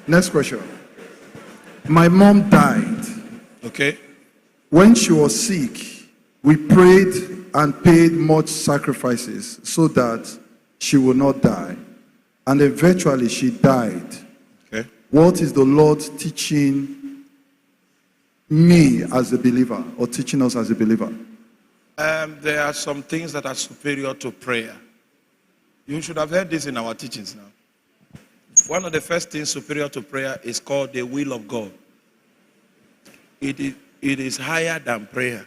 Next question. My mom died. Okay. When she was sick, we prayed and paid much sacrifices so that she will not die. And eventually she died. Okay. What is the Lord teaching me as a believer, or teaching us as a believer? There are some things that are superior to prayer. You should have heard this in our teachings now. One of the first things superior to prayer is called the will of God. It is higher than prayer.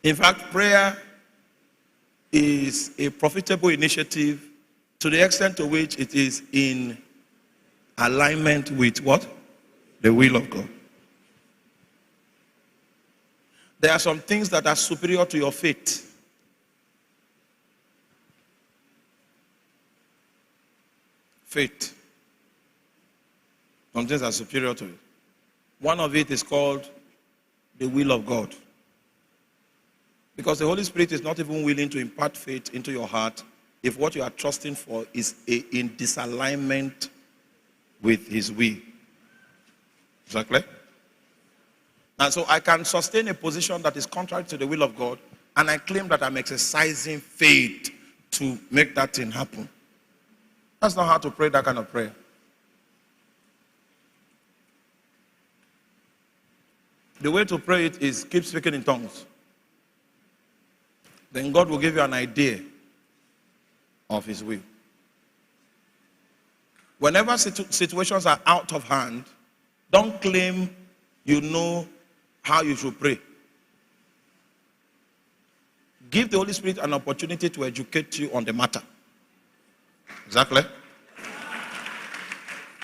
In fact, prayer is a profitable initiative to the extent to which it is in alignment with what? The will of God. There are some things that are superior to your faith. Faith. Some things are superior to it. One of it is called the will of God. Because the Holy Spirit is not even willing to impart faith into your heart if what you are trusting for is in disalignment with His will. Is that clear? And so I can sustain a position that is contrary to the will of God, and I claim that I'm exercising faith to make that thing happen. That's not how to pray that kind of prayer. The way to pray it is keep speaking in tongues. Then God will give you an idea of His will. Whenever situations are out of hand, don't claim you know how you should pray. Give the Holy Spirit an opportunity to educate you on the matter. Exactly.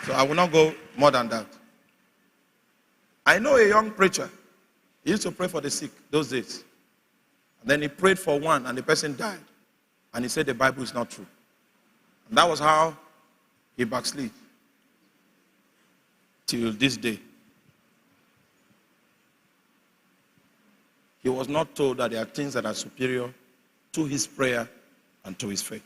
So I will not go more than that. I know a young preacher. He used to pray for the sick those days. And then he prayed for one and the person died. And he said the Bible is not true. And that was how he backslid till this day. He was not told that there are things that are superior to his prayer and to his faith.